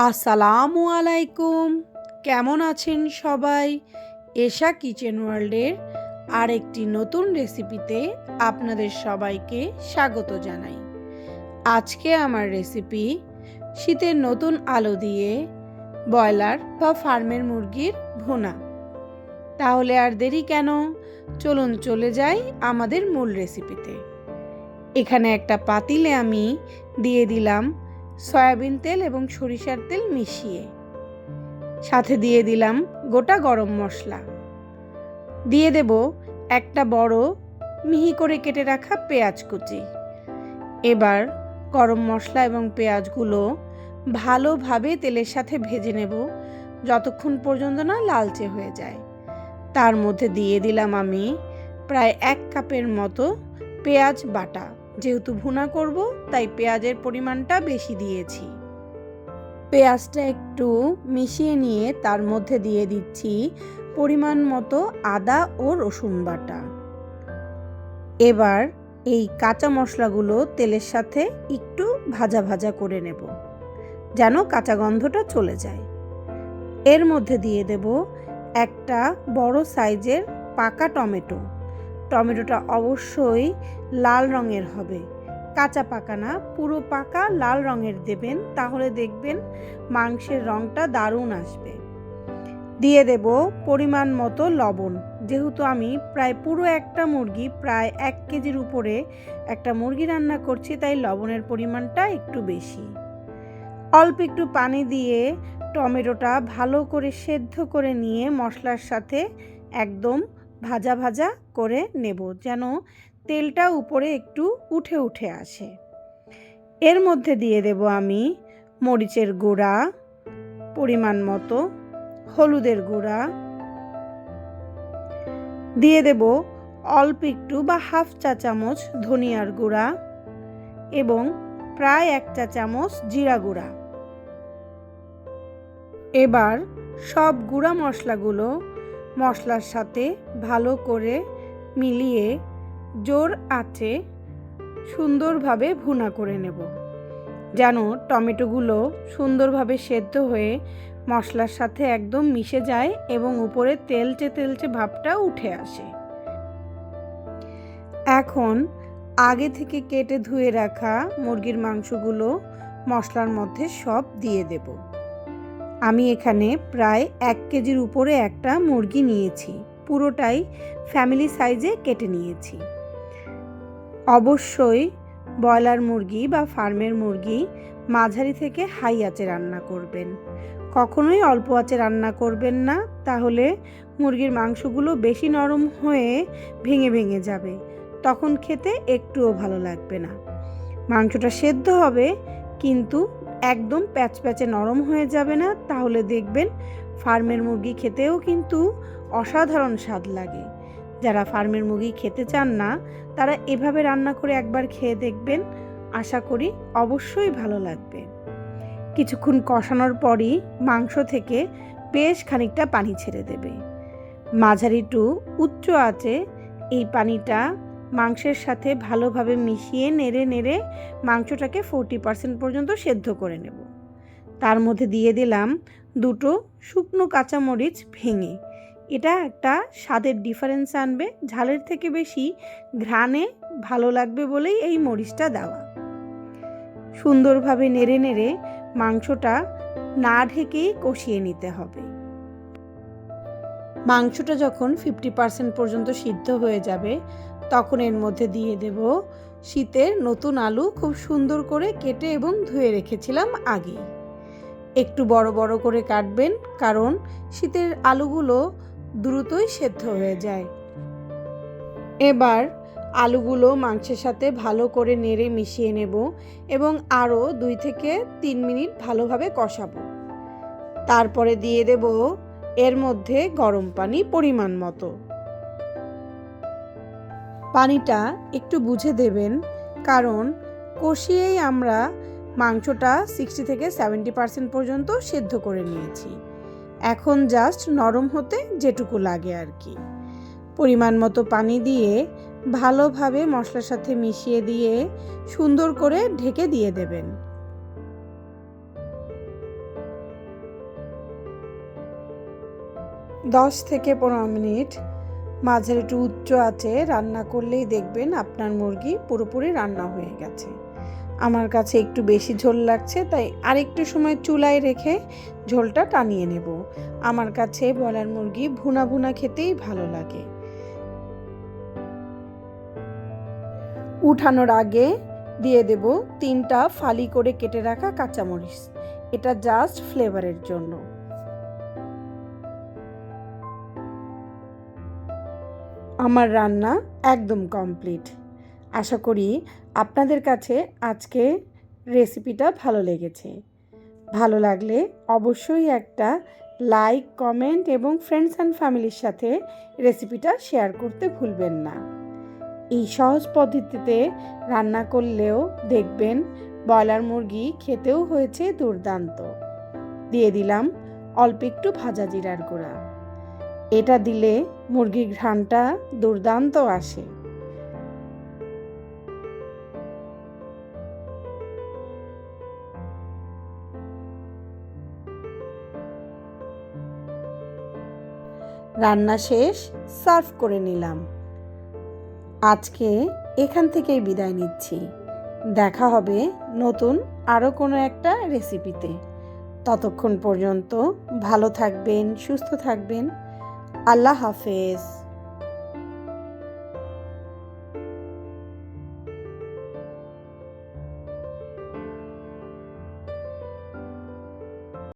আসসালামু আলাইকুম। কেমন আছেন সবাই? এশা কিচেন ওয়ার্ল্ডের আরেকটি নতুন রেসিপিতে আপনাদের সবাইকে স্বাগত জানাই। আজকে আমার রেসিপি শীতের নতুন আলু দিয়ে ব্রয়লার বা ফার্মের মুরগির ভুনা। তাহলে আর দেরি কেন, চলুন চলে যাই আমাদের মূল রেসিপিতে। এখানে একটা পাতিলে আমি দিয়ে দিলাম সয়াবিন তেল এবং সরিষার তেল মিশিয়ে, সাথে দিয়ে দিলাম গোটা গরম মশলা, দিয়ে দেব একটা বড় মিহি করে কেটে রাখা পেঁয়াজ কুচি। এবার গরম মশলা এবং পেঁয়াজগুলো ভালোভাবে তেলের সাথে ভেজে নেব যতক্ষণ পর্যন্ত না লালচে হয়ে যায়। তার মধ্যে দিয়ে দিলাম আমি প্রায় 1 কাপের মতো পেঁয়াজ বাটা। যেহেতু ভুনা করব তাই পেঁয়াজের পরিমাণটা বেশি দিয়েছি। পেঁয়াজটা একটু মিশিয়ে নিয়ে তার মধ্যে দিয়ে দিচ্ছি পরিমাণ মতো আদা ও রসুন বাটা। এবার এই কাঁচা মশলাগুলো তেলের সাথে একটু ভাজা ভাজা করে নেব যেন কাঁচা গন্ধটা চলে যায়। এর মধ্যে দিয়ে দেব একটা বড় সাইজের পাকা টমেটো। টমেটোটা অবশ্যই লাল রঙের হবে, কাঁচা পাকা না, পুরো পাকা লাল রঙের দেবেন, তাহলে দেখবেন মাংসের রঙটা দারুণ আসবে। দিয়ে দেব পরিমাণ মতো লবণ। যেহেতু আমি প্রায় পুরো একটা মুরগি, প্রায় 1 কেজির উপরে একটা মুরগি রান্না করছি, তাই লবণের পরিমাণটা একটু বেশি। অল্প একটু পানি দিয়ে টমেটোটা ভালো করে সেদ্ধ করে নিয়ে মশলার সাথে একদম ভাজা ভাজা করে নেব যেন তেলটা উপরে একটু উঠে উঠে আসে। এর মধ্যে দিয়ে দেব আমি মরিচের গুঁড়া পরিমাণ মতো, হলুদের গুঁড়া দিয়ে দেব অল্প একটু বা হাফ চা চামচ ধনিয়ার গুঁড়া এবং প্রায় 1 চা চামচ জিরা গুঁড়া। এবার সব গুঁড়া মশলাগুলো মশলার সাথে ভালো করে মিলিয়ে জোর আঁচে সুন্দরভাবে ভুনা করে নেব যেন টমেটোগুলো সুন্দরভাবে সেদ্ধ হয়ে মশলার সাথে একদম মিশে যায় এবং উপরে তেলচে তেলচে ভাবটা উঠে আসে। এখন আগে থেকে কেটে ধুয়ে রাখা মুরগির মাংসগুলো মশলার মধ্যে সব দিয়ে দেব। আমি এখানে প্রায় 1 কেজির উপরে একটা মুরগি নিয়েছি, পুরোটাই ফ্যামিলি সাইজে কেটে নিয়েছি। অবশ্যই ব্রয়লার মুরগি বা ফার্মের মুরগি মাঝারি থেকে হাই আঁচে রান্না করবেন, কখনোই অল্প আঁচে রান্না করবেন না, তাহলে মুরগির মাংসগুলো বেশি নরম হয়ে ভেঙে ভেঙে যাবে, তখন খেতে একটুও ভালো লাগবে না। মাংসটা সেদ্ধ হবে কিন্তু একদম প্যাচপ্যাচে নরম হয়ে যাবে না, তাহলে দেখবেন ফার্মের মুরগি খেতেও কিন্তু অসাধারণ স্বাদ লাগে। যারা ফার্মের মুরগি খেতে চান না তারা এভাবে রান্না করে একবার খেয়ে দেখবেন, আশা করি অবশ্যই ভালো লাগবে। কিছুক্ষণ কষানোর পরই মাংস থেকে বেশ খানিকটা পানি ছেড়ে দেবে। মাঝারি টু উচ্চ আঁচে এই পানিটা মাংসের সাথে ভালোভাবে মিশিয়ে নেড়ে নেড়ে মাংসটাকে 40% পর্যন্ত সেদ্ধ করে নেব। তার মধ্যে দিয়ে দিলাম 2টো শুকনো কাঁচামরিচ ভেঙে। এটা একটা স্বাদের ডিফারেন্স আনবে, ঝালের থেকে বেশি ঘ্রাণে ভালো লাগবে বলেই এই মরিচটা দেওয়া। সুন্দরভাবে নেড়ে নেড়ে মাংসটা না ঢেকেই কষিয়ে নিতে হবে। মাংসটা যখন 50% পর্যন্ত সিদ্ধ হয়ে যাবে তখন এর মধ্যে দিয়ে দেব শীতের নতুন আলু, খুব সুন্দর করে কেটে এবং ধুয়ে রেখেছিলাম আগে। একটু বড় বড় করে কাটবেন, কারণ শীতের আলুগুলো দ্রুতই সেদ্ধ হয়ে যায়। এবার আলুগুলো মাংসের সাথে ভালো করে নেড়ে মিশিয়ে নেব এবং আরও 2 থেকে 3 মিনিট ভালোভাবে কষাবো। তারপরে দিয়ে দেব এর মধ্যে গরম পানি পরিমাণ মতো। পানিটা একটু বুঝে দেবেন, কারণ কষিয়েই আমরা মাংসটা 60 থেকে 70% পর্যন্ত সেদ্ধ করে নিয়েছি। এখন জাস্ট নরম হতে যেটুকু লাগে আর কি। পরিমাণ মতো পানি দিয়ে ভালোভাবে মশলার সাথে মিশিয়ে দিয়ে সুন্দর করে ঢেকে দিয়ে দেবেন। 10 থেকে 15 মিনিট মাঝের একটু উচ্চ আঁচে রান্না করলেই দেখবেন আপনার মুরগি পুরোপুরি রান্না হয়ে গেছে। আমার কাছে একটু বেশি ঝোল লাগছে, তাই আরেকটু সময় চুলায় রেখে ঝোলটা টানিয়ে নেব। আমার কাছে ব্রয়লার মুরগি ভুনা ভুনা খেতেই ভালো লাগে। উঠানোর আগে দিয়ে দেব 3টা ফালি করে কেটে রাখা কাঁচামরিচ। এটা জাস্ট ফ্লেভারের জন্য। আমার রান্না একদম কমপ্লিট। আশা করি আপনাদের কাছে আজকে রেসিপিটা ভালো লেগেছে। ভালো লাগলে অবশ্যই একটা লাইক, কমেন্ট এবং ফ্রেন্ডস অ্যান্ড ফ্যামিলির সাথে রেসিপিটা শেয়ার করতে ভুলবেন না। এই সহজ পদ্ধতিতে রান্না করলেও দেখবেন ব্রয়লার মুরগি খেতেও হয়েছে দুর্দান্ত। দিয়ে দিলাম অল্প একটু ভাজা জিরার গুঁড়া। এটা দিলে মুরগির ঘ্রাণটা দুর্দান্ত আসে। রান্না শেষ, সার্ভ করে নিলাম। আজকে এখান থেকেই বিদায় নিচ্ছি। দেখা হবে নতুন আরও কোনো একটা রেসিপিতে। ততক্ষণ পর্যন্ত ভালো থাকবেন, সুস্থ থাকবেন। আল্লাহ হাফেজ।